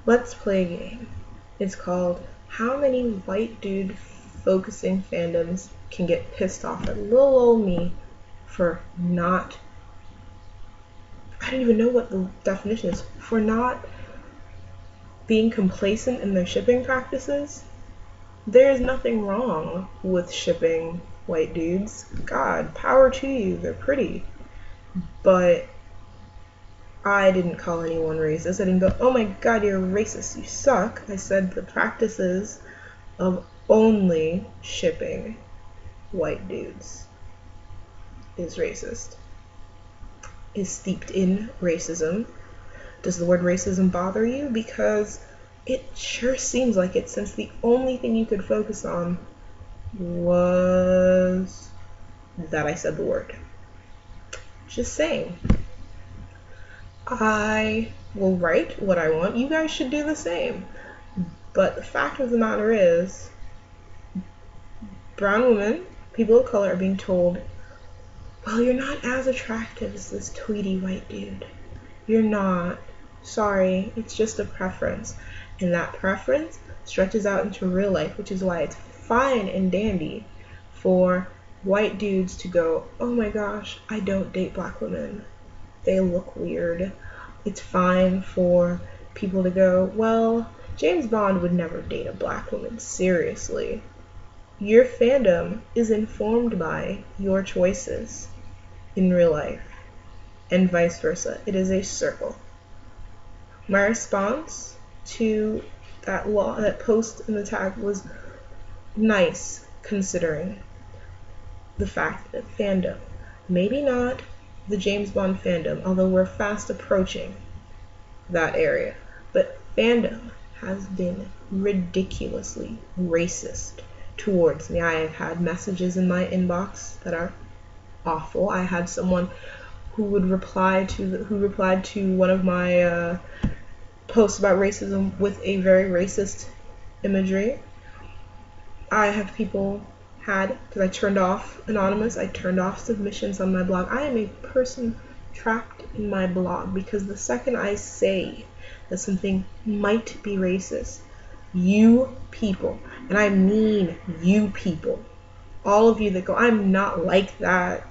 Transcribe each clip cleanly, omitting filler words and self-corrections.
let's play a game. It's called How Many White Dude Focusing Fandoms Can Get Pissed Off at Little Old Me for not, I don't even know what the definition is, for not being complacent in their shipping practices. There's nothing wrong with shipping white dudes. God, power to you, they're pretty. But I didn't call anyone racist. I didn't go, oh my god, you're racist, you suck. I said the practices of only shipping white dudes is racist, is steeped in racism. Does the word racism bother you? Because it sure seems like it, since the only thing you could focus on was that I said the word. Just saying. I will write what I want. You guys should do the same. But the fact of the matter is, brown women, people of color, are being told, well, you're not as attractive as this tweety white dude. You're not. Sorry, it's just a preference. And that preference stretches out into real life, which is why it's fine and dandy for white dudes to go, oh my gosh, I don't date black women. They look weird. It's fine for people to go, well, James Bond would never date a black woman. Seriously. Your fandom is informed by your choices in real life, and vice versa. It is a circle. My response to that post in the tag was nice, considering the fact that fandom, maybe not the James Bond fandom, although we're fast approaching that area, but fandom has been ridiculously racist towards me. I have had messages in my inbox that are awful. I had someone who replied to one of my posts about racism with a very racist imagery. I have people because I turned off anonymous, I turned off submissions on my blog. I am a person trapped in my blog because the second I say that something might be racist, you people, and I mean you people, all of you that go, I'm not like that,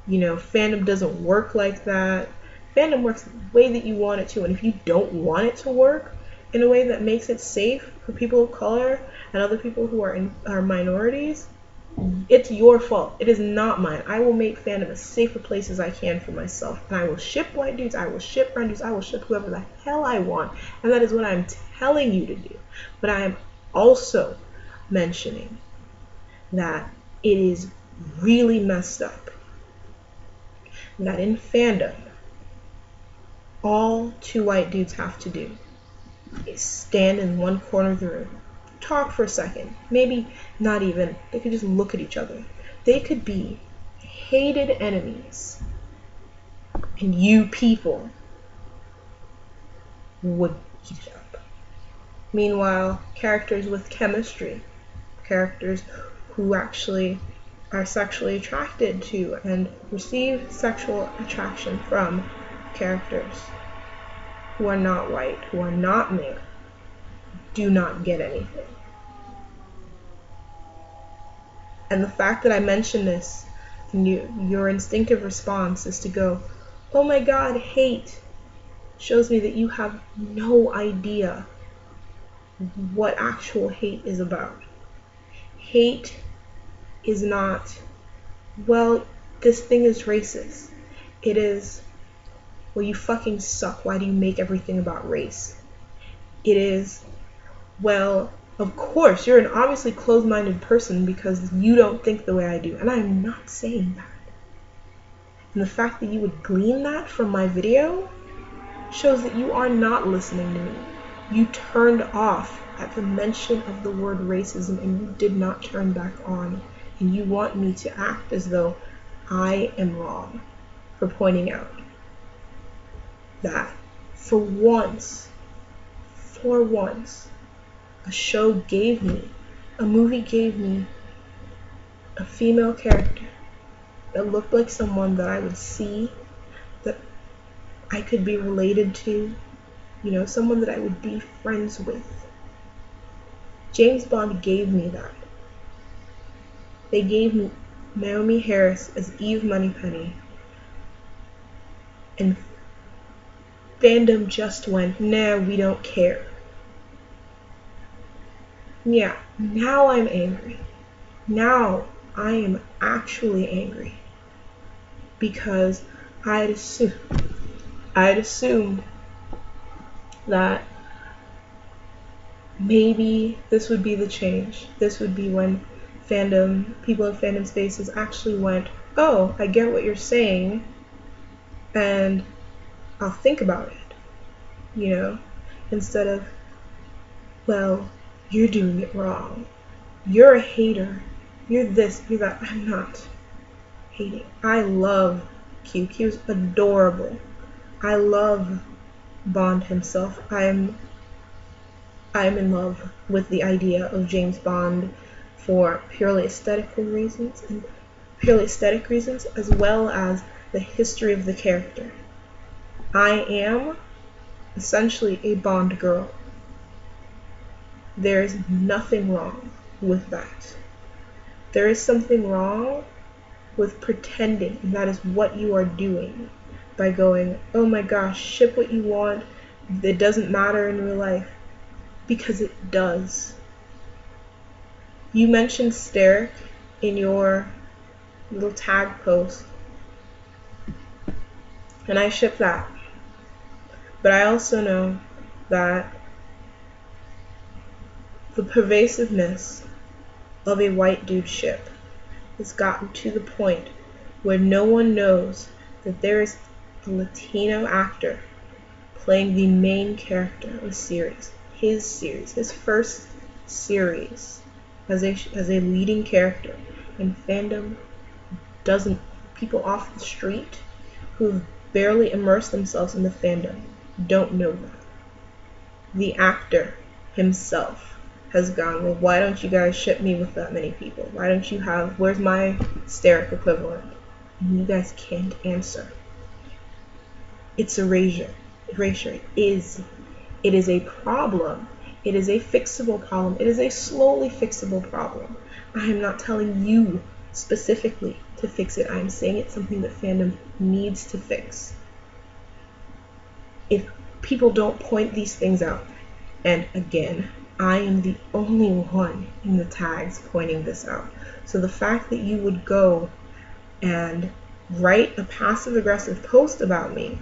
fandom doesn't work like that. Fandom works the way that you want it to, and if you don't want it to work in a way that makes it safe for people of color and other people who are minorities, it's your fault. It is not mine. I will make fandom as safe a place as I can for myself, and I will ship white dudes, I will ship brown dudes, I will ship whoever the hell I want, and that is what I'm telling you to do. But I am also mentioning that it is really messed up that in fandom, all two white dudes have to do is stand in one corner of the room, talk for a second, maybe not even, they could just look at each other. They could be hated enemies, and you people would eat it up. Meanwhile, characters with chemistry, characters who actually are sexually attracted to and receive sexual attraction from characters who are not white, who are not male, do not get anything. And the fact that I mention this, and your instinctive response is to go, oh my god, hate, shows me that you have no idea what actual hate is about. Hate is not, well, this thing is racist. It is, well, you fucking suck. Why do you make everything about race? It is, well, of course, you're an obviously closed-minded person because you don't think the way I do. And I am not saying that. And the fact that you would glean that from my video shows that you are not listening to me. You turned off at the mention of the word racism and you did not turn back on. And you want me to act as though I am wrong for pointing out that for once, a movie gave me a female character that looked like someone that I would see, that I could be related to, someone that I would be friends with. James Bond gave me that. They gave me Naomi Harris as Eve Moneypenny, and fandom just went, nah, we don't care. Yeah, now I'm angry. Now I am actually angry because I had assumed that maybe this would be the change. This would be when people in fandom spaces actually went, oh, I get what you're saying, and I'll think about it, instead of, well, you're doing it wrong. You're a hater. You're this, you're that. I'm not hating. I love Q. Q's adorable. I love Bond himself. I'm in love with the idea of James Bond for purely aesthetic reasons, as well as the history of the character. I am essentially a Bond girl. There is nothing wrong with that. There is something wrong with pretending that is what you are doing by going, oh my gosh, ship what you want, it doesn't matter in real life, because it does. You mentioned Steric in your little tag post, and I ship that. But I also know that the pervasiveness of a white dude ship has gotten to the point where no one knows that there is a Latino actor playing the main character of the series. His first series as a leading character, and fandom doesn't. People off the street who've barely immersed themselves in the fandom don't know that. The actor himself has gone, well, why don't you guys ship me with that many people? Why don't you have, where's my Steric equivalent? And you guys can't answer. It's erasure. It is a problem. It is a fixable problem. It is a slowly fixable problem. I am not telling you specifically to fix it. I am saying it's something that fandom needs to fix. If people don't point these things out, and again, I am the only one in the tags pointing this out. So the fact that you would go and write a passive-aggressive post about me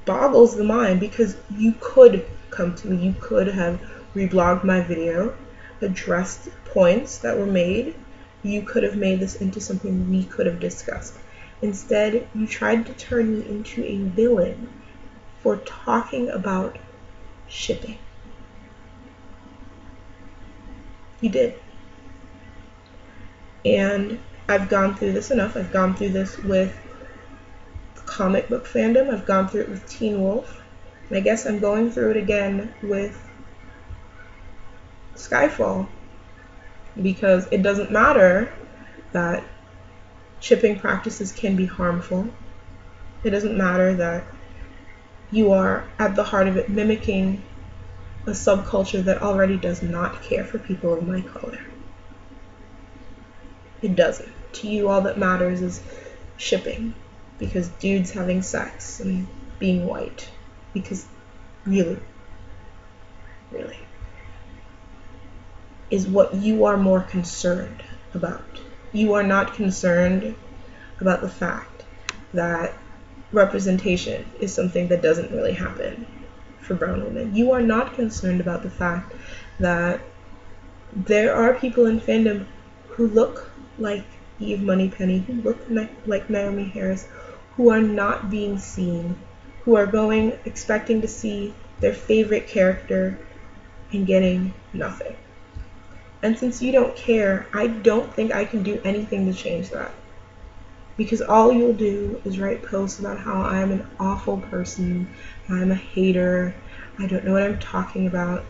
boggles the mind, because you could come to me, you could have reblogged my video, addressed points that were made, you could have made this into something we could have discussed. Instead, you tried to turn me into a villain for talking about shipping. You did. And I've gone through this enough. I've gone through this with comic book fandom. I've gone through it with Teen Wolf. And I guess I'm going through it again with Skyfall. Because it doesn't matter that shipping practices can be harmful. It doesn't matter that you are at the heart of it mimicking a subculture that already does not care for people of my color. It doesn't. To you, all that matters is shipping, because dudes having sex and being white. Because really, is what you are more concerned about. You are not concerned about the fact that representation is something that doesn't really happen for brown women. You are not concerned about the fact that there are people in fandom who look like Eve Moneypenny, who look like Naomi Harris, who are not being seen, who are going expecting to see their favorite character and getting nothing. And since you don't care, I don't think I can do anything to change that. Because all you'll do is write posts about how I'm an awful person, I'm a hater, I don't know what I'm talking about,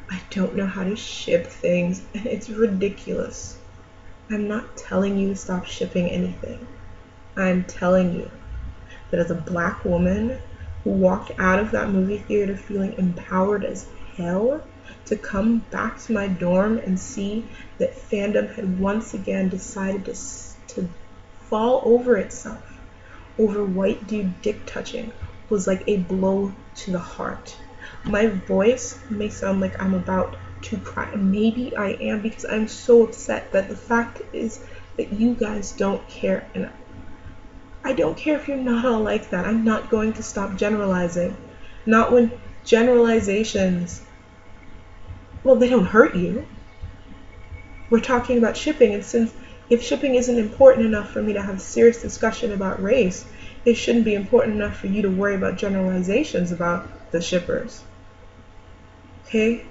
I don't know how to ship things, and it's ridiculous. I'm not telling you to stop shipping anything. I'm telling you that as a black woman who walked out of that movie theater feeling empowered as hell to come back to my dorm and see that fandom had once again decided to fall over itself over white dude dick touching was like a blow to the heart. My voice may sound like I'm about to cry. Maybe I am, because I'm so upset that the fact is that you guys don't care. And I don't care if you're not all like that. I'm not going to stop generalizing. Not when generalizations, well, they don't hurt you. We're talking about shipping, and since if shipping isn't important enough for me to have a serious discussion about race, it shouldn't be important enough for you to worry about generalizations about the shippers. Okay?